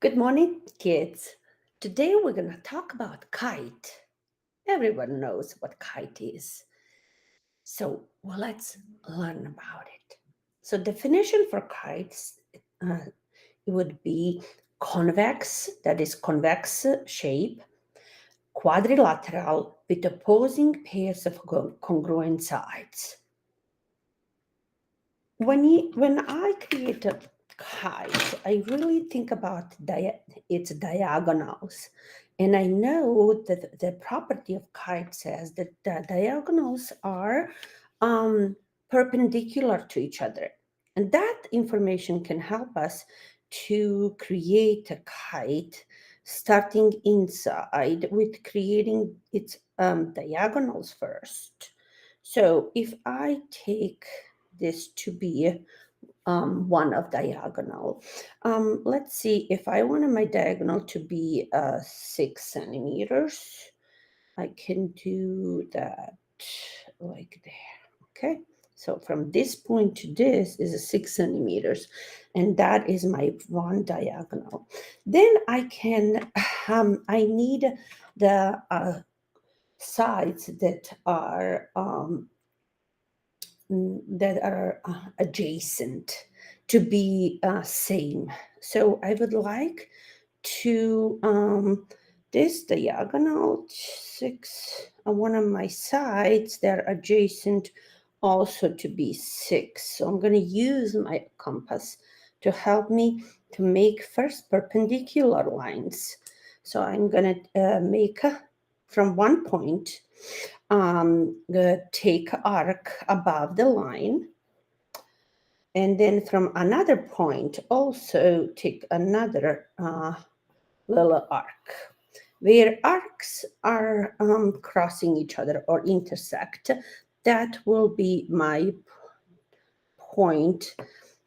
Good morning, kids. Today we're going to talk about kite. Everyone knows what kite is. So let's learn about it. So definition for kites uh, it would be convex, that is convex shape, quadrilateral with opposing pairs of congruent sides. When I create a kite, I really think about its diagonals. And I know that the property of kite says that the diagonals are um, perpendicular to each other. And that information can help us to create a kite starting inside with creating its diagonals first. So if I take this to be one of diagonal. Let's see if I wanted my diagonal to be 6 centimeters. I can do that like there. Okay. So from this point to this is a 6 centimeters, and that is my one diagonal. Then I need the sides that are adjacent to be same. So I would like to this diagonal six on one of my sides that are adjacent also to be 6. So I'm going to use my compass to help me to make first perpendicular lines. So I'm going to make from one point take arc above the line, and then from another point also take another little arc. Where arcs are crossing each other or intersect, that will be my point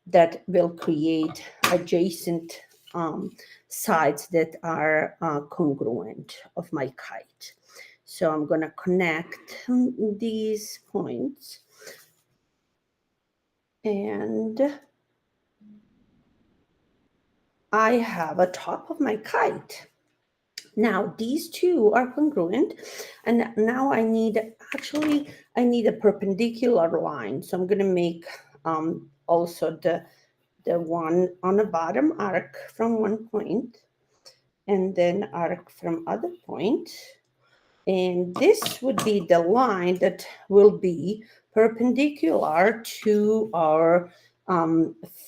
that will create adjacent sides that are congruent of my kite. So I'm going to connect these points, and I have a top of my kite. Now these two are congruent, and now I need a perpendicular line. So I'm going to make also the one on the bottom arc from one point, and then arc from other point. And this would be the line that will be perpendicular to our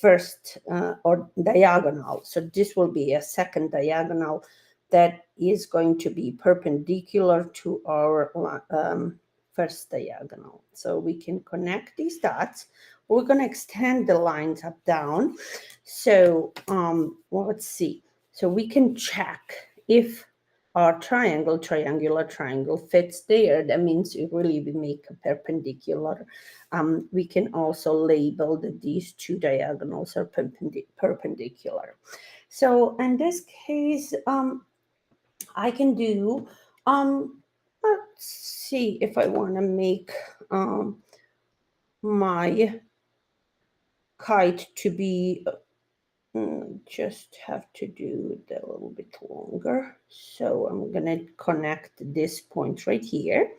first or diagonal. So this will be a second diagonal that is going to be perpendicular to our first diagonal. So we can connect these dots. We're going to extend the lines up down. So well, let's see. So we can check if our triangular triangle fits there. That means it really we make a perpendicular. We can also label that these two diagonals are perpendicular. So in this case, I can do, let's see if I want to make my kite to be just have to do it a little bit longer. So I'm gonna connect this point right here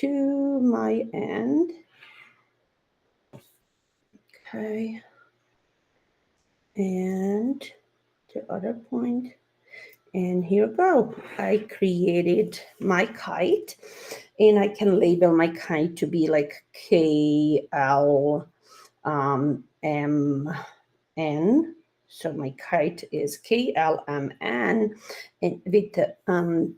to my end. Okay. And the other point. And here we go. I created my kite, and I can label my kite to be like KL MN. So my kite is KLMN, and with the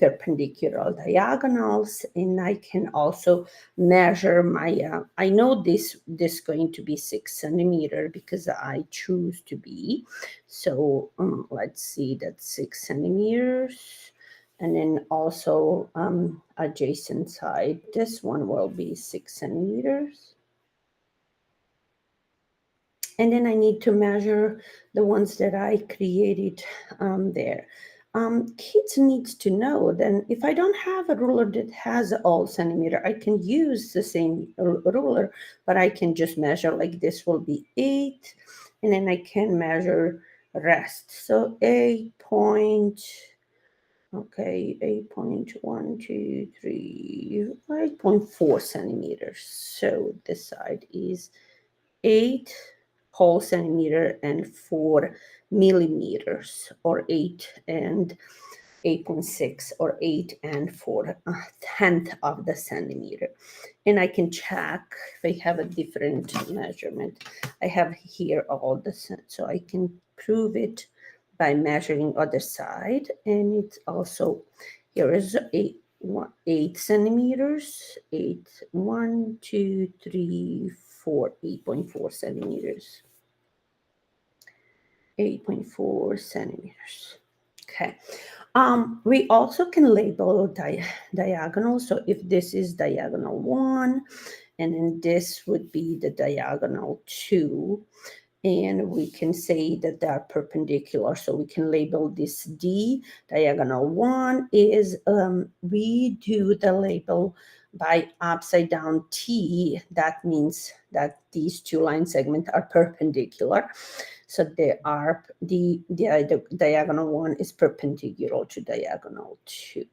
perpendicular diagonals, and I can also measure my, I know this going to be 6 centimeter because I choose to be. So let's see, that's 6 centimeters. And then also adjacent side, this one will be 6 centimeters. And then I need to measure the ones that I created there. Kids needs to know then if I don't have a ruler that has all centimeter, I can use the same ruler, but I can just measure like this will be 8, and then I can measure rest. So 8.4 centimeters. So this side is 8 whole centimeter and 4 millimeters, or 8 and 8.6, or 8 and 4 tenth of the centimeter. And I can check if I have a different measurement. I have here all the, so I can prove it by measuring other side. And it's also, here is 8 centimeters, 8.4 centimeters. 8.4 centimeters. Okay. We also can label diagonal. So if this is diagonal 1, and then this would be the diagonal 2, and we can say that they are perpendicular. So we can label this D. Diagonal 1 is, we do the label by upside down T. That means that these two line segments are perpendicular. So they are, the diagonal 1 is perpendicular to diagonal 2.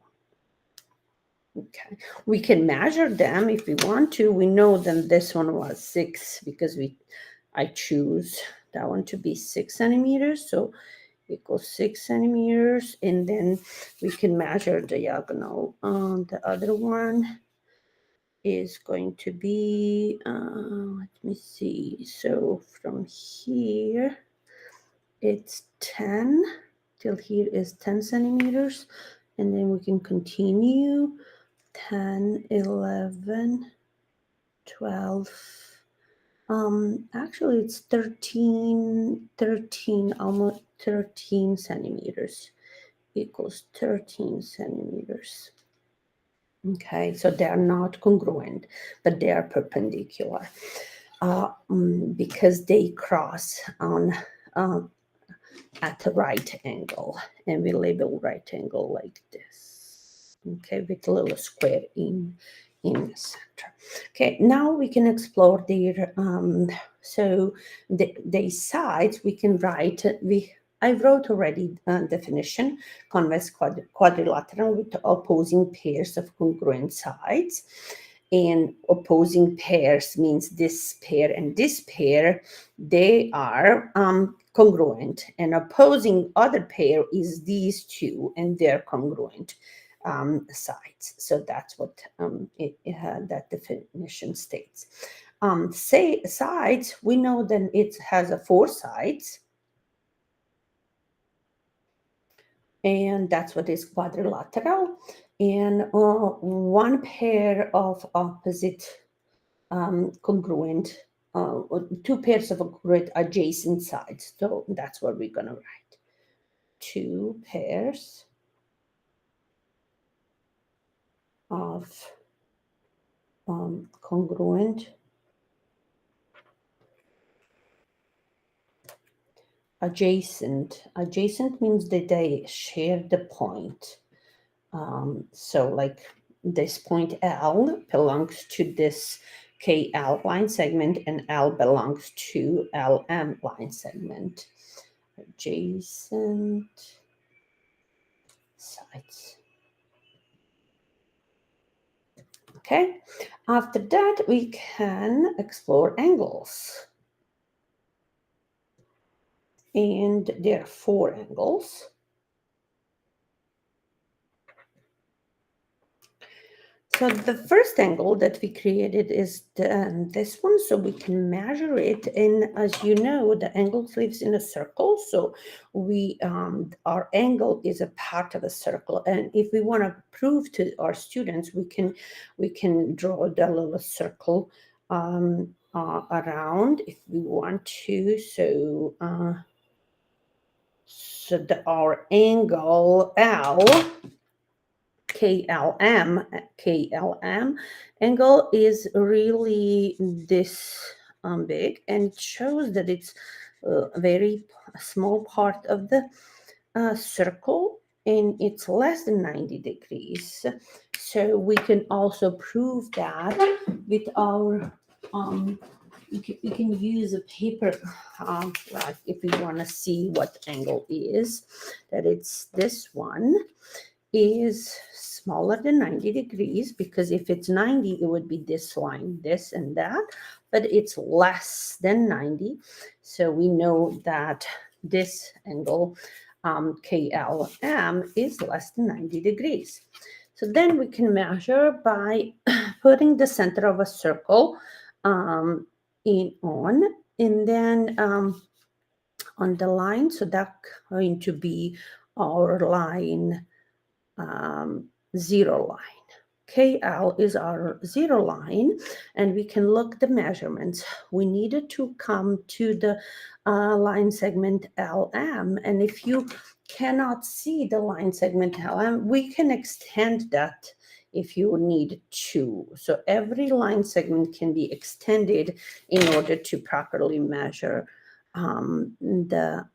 Okay, we can measure them if we want to. We know that this one was 6 because I choose that one to be 6 centimeters. So equals 6 centimeters, and then we can measure diagonal. The other one is going to be, let me see. So from here, it's 10 till here is 10 centimeters, and then we can continue 10, 11, 12. Actually it's 13, almost 13 centimeters, equals 13 centimeters. Okay, so they are not congruent, but they are perpendicular because they cross on at the right angle, and we label right angle like this. Okay, with a little square in the center. Okay, now we can explore their so the sides we can write. I wrote already definition: convex quadrilateral with opposing pairs of congruent sides. And opposing pairs means this pair and this pair, they are congruent. And opposing other pair is these two, and they're congruent sides. So that's what that definition states. Say sides, we know that it has 4 sides. And that's what is quadrilateral. And one pair of opposite congruent, 2 pairs of congruent adjacent sides. So that's what we're going to write. 2 pairs of congruent adjacent. Adjacent means that they share the point. So like this point L belongs to this KL line segment, and L belongs to LM line segment. Adjacent sides. Okay, after that we can explore angles. And there are 4 angles. So the first angle that we created is this one, so we can measure it. And as you know, the angle lives in a circle, so we our angle is a part of a circle. And if we want to prove to our students, we can draw the little circle around if we want to. So our angle L. KLM angle is really this big, and it shows that it's a very small part of the circle, and it's less than 90 degrees. So we can also prove that with our you can use a paper, like if you want to see what angle is, that it's this one is smaller than 90 degrees, because if it's 90, it would be this line, this and that, but it's less than 90. So we know that this angle, KLM, is less than 90 degrees. So then we can measure by putting the center of a circle on, and then on the line. So that's going to be our line, zero line. KL is our zero line, and we can look the measurements. We needed to come to the line segment LM, and if you cannot see the line segment LM, we can extend that if you need to. So every line segment can be extended in order to properly measure the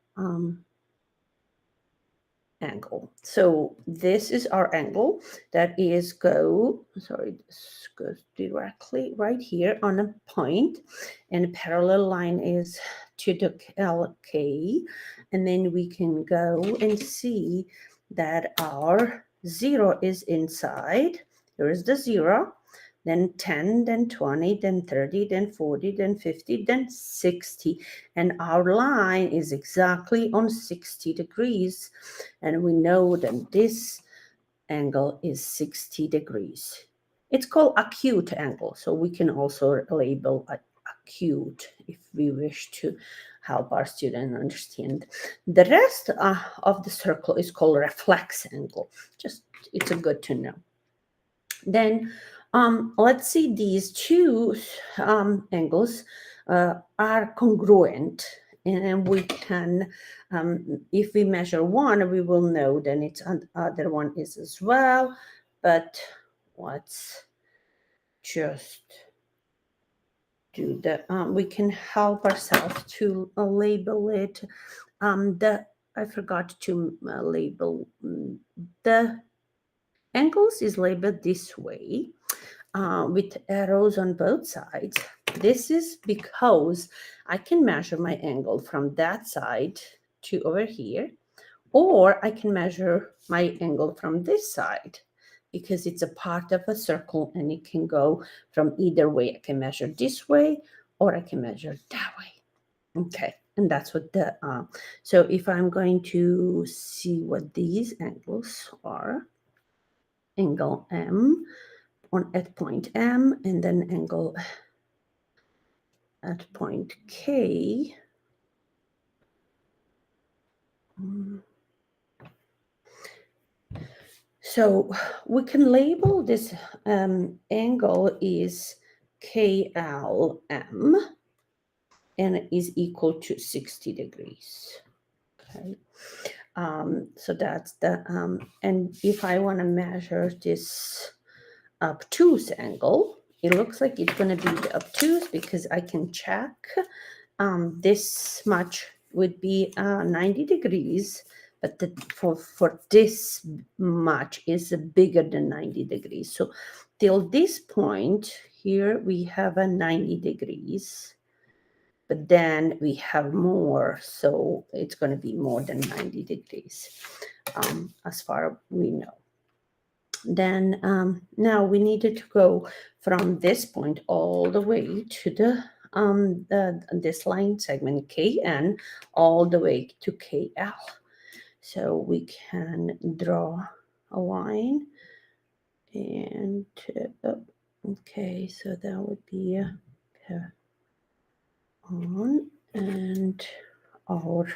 angle. So this is our angle that is this goes directly right here on a point, and a parallel line is to the LK, and then we can go and see that our zero is inside. Here is the zero, then 10, then 20, then 30, then 40, then 50, then 60. And our line is exactly on 60 degrees. And we know that this angle is 60 degrees. It's called acute angle. So we can also label acute if we wish to help our student understand. The rest of the circle is called reflex angle. Just, it's a good to know. Then let's see, these two angles are congruent, and we can, if we measure one, we will know then it's other one is as well. But let's just do the, we can help ourselves to label it. I forgot to label the angles is labeled this way, with arrows on both sides. This is because I can measure my angle from that side to over here, or I can measure my angle from this side, because it's a part of a circle and it can go from either way. I can measure this way, or I can measure that way. Okay, and that's what the, so if I'm going to see what these angles are, angle M at point M, and then angle at point K. So we can label this angle is KLM, and it is equal to 60 degrees. Okay. So that's the, and if I want to measure this obtuse angle, it looks like it's going to be the obtuse, because I can check this much would be 90 degrees, but for this much is bigger than 90 degrees. So till this point here, we have a 90 degrees, but then we have more, so it's going to be more than 90 degrees, as far as we know. Then now we needed to go from this point all the way to this line segment KN all the way to KL. So we can draw a line, and okay, so that would be on, and our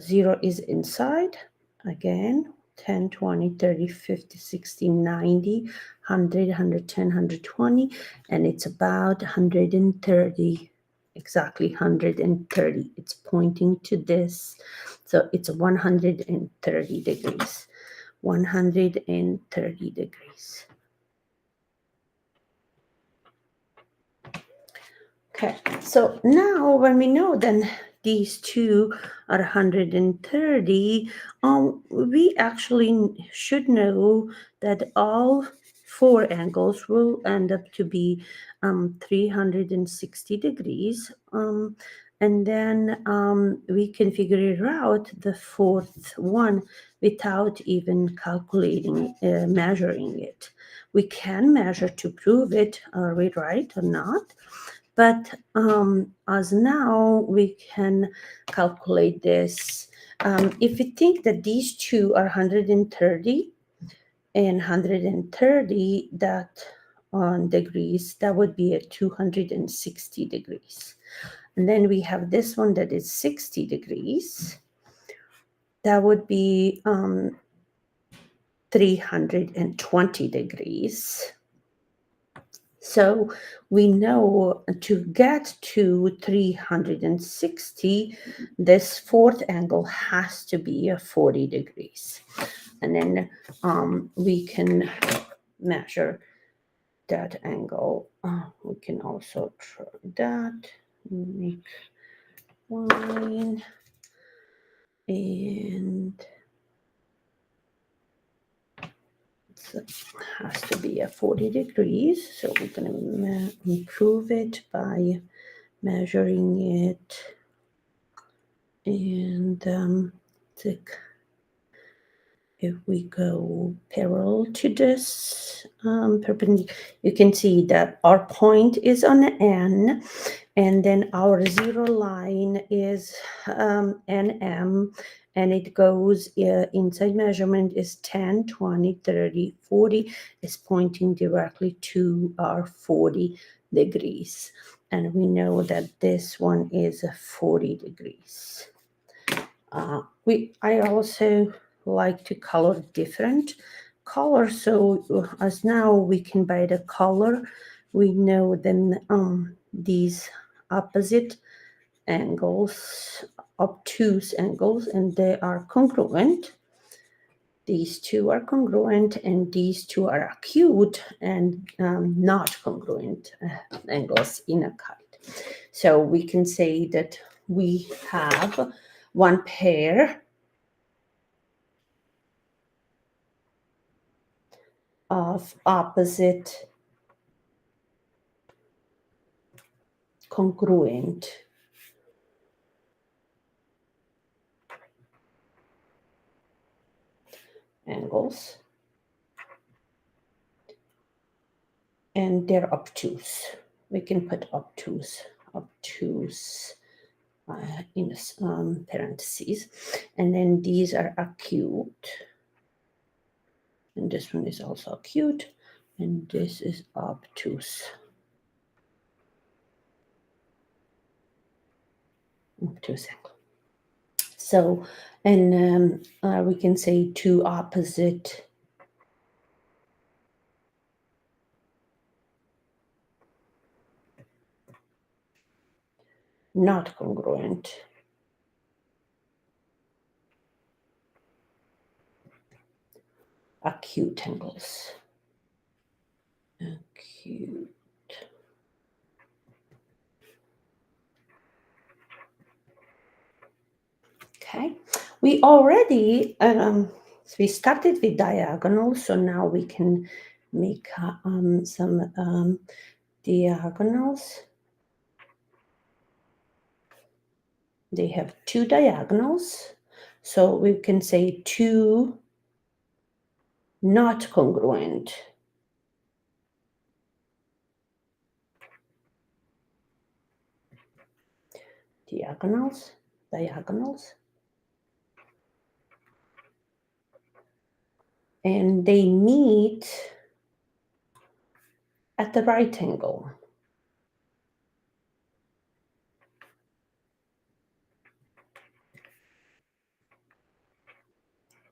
zero is inside again. 10, 20, 30, 50, 60, 90, 100, 110, 120, and it's about 130, exactly 130. It's pointing to this, so it's 130 degrees, 130 degrees. Okay, so now when we know then these two are 130, we actually should know that all four angles will end up to be 360 degrees. And then we can figure out the fourth one without even calculating, measuring it. We can measure to prove it, are we right or not? But as now we can calculate this. If we think that these two are 130 and 130 that on degrees, that would be at 260 degrees. And then we have this one that is 60 degrees. That would be 320 degrees. So we know to get to 360, this fourth angle has to be 40 degrees. And then we can measure that angle. We can also try that, make line, and it has to be 40 degrees. So we're going to improve it by measuring it. And if we go parallel to this perpendicular, you can see that our point is on N, and then our zero line is NM, and it goes inside measurement is 10, 20, 30, 40, is pointing directly to our 40 degrees. And we know that this one is 40 degrees. I also like to color different colors, so as now we can by the color we know then these opposite angles, obtuse angles, and they are congruent. These two are congruent, and these two are acute and not congruent angles in a kite. So we can say that we have one pair of opposite congruent angles, and they're obtuse. We can put obtuse in parentheses, and then these are acute, and this one is also acute, and this is obtuse. Obtuse angle. So, and we can say two opposite not congruent acute angles. Acute. Okay, we already we started with diagonals, so now we can make some diagonals. They have two diagonals, so we can say two not congruent diagonals, and they meet at the right angle.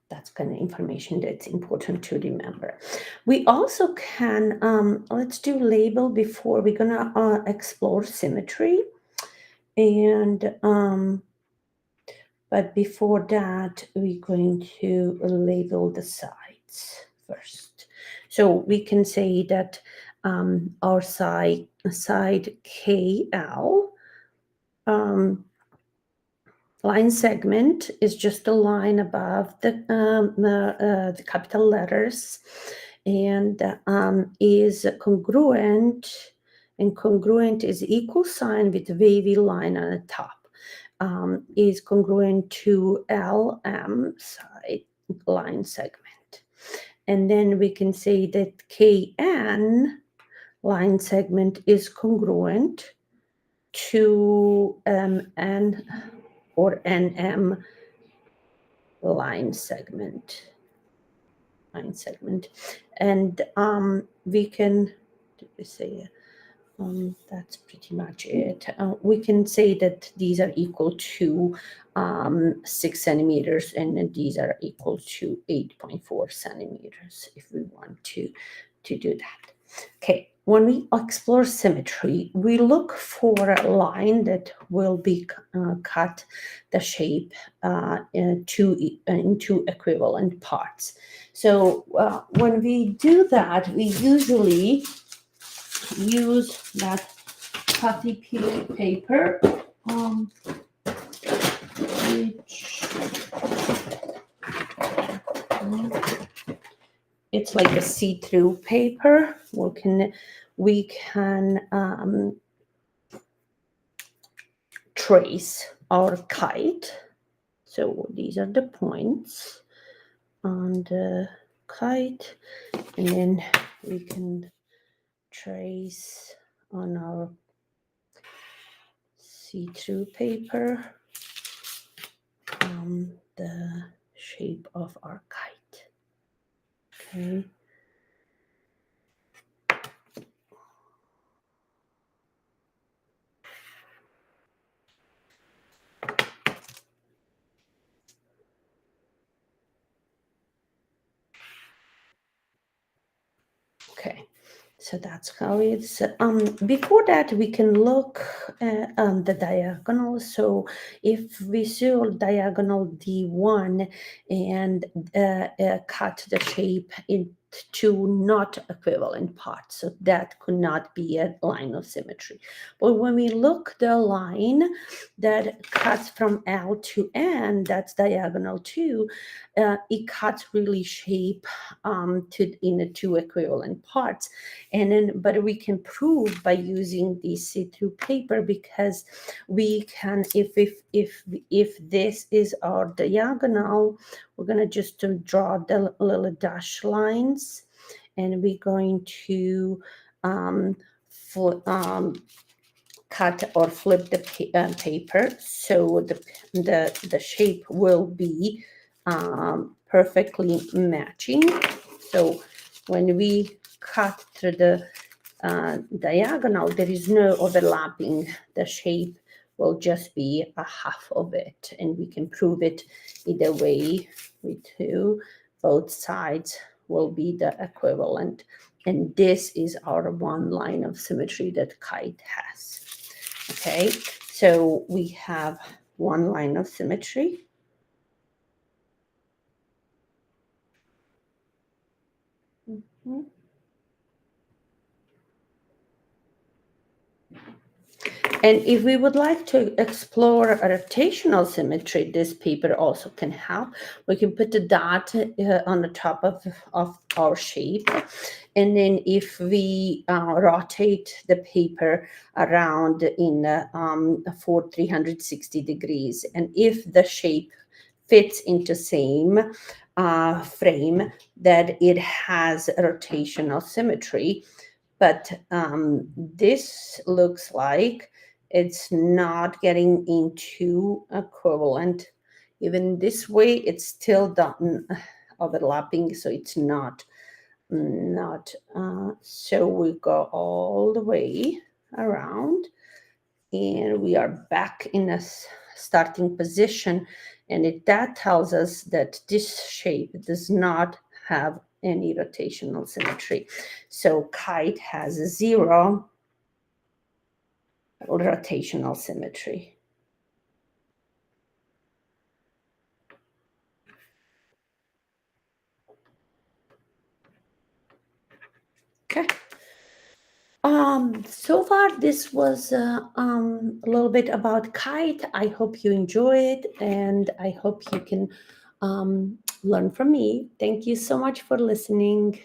That's kind of information that's important to remember. We also can, let's do label before we're gonna explore symmetry. And, but before that, we're going to label the sides first. So we can say that our side KL, line segment is just a line above the capital letters, and is congruent, and congruent is equal sign with wavy line on the top, is congruent to LM side line segment. And then we can say that KN line segment is congruent to MN or NM line segment. And we can say that's pretty much it. We can say that these are equal to 6 centimeters, and these are equal to 8.4 centimeters if we want to do that. Okay, when we explore symmetry, we look for a line that will be cut the shape into equivalent parts. So when we do that, we usually use that putty paper, which it's like a see-through paper. We can trace our kite. So these are the points on the kite, and then we can trace on our see-through paper the shape of our kite. Okay. Okay, so that's how it's. Before that, we can look at the diagonal. So if we saw diagonal D1 and cut the shape into not equivalent parts, so that could not be a line of symmetry. But when we look the line that cuts from L to N, that's diagonal 2, it cuts really shape in the two equivalent parts. And then, but we can prove by using the see-through paper, because we can, if this is our diagonal, we're going to just draw the little dash lines, and we're going to cut or flip the paper, so the shape will be perfectly matching. So when we cut through the diagonal, there is no overlapping. The shape will just be a half of it, and we can prove it either way. We do. Both sides will be the equivalent, and this is our one line of symmetry that kite has. Okay, so we have one line of symmetry. Mm-hmm. And if we would like to explore a rotational symmetry, this paper also can help. We can put the dot on the top of our shape. And then if we rotate the paper around in for 360 degrees, and if the shape fits into same frame, that it has rotational symmetry. But this looks like it's not getting into equivalent. Even this way, it's still done overlapping, so it's not. So we go all the way around, and we are back in a starting position, and that tells us that this shape does not have any rotational symmetry. So kite has 0 rotational symmetry. Okay. So far this was a little bit about kite. I hope you enjoy it, and I hope you can learn from me. Thank you so much for listening.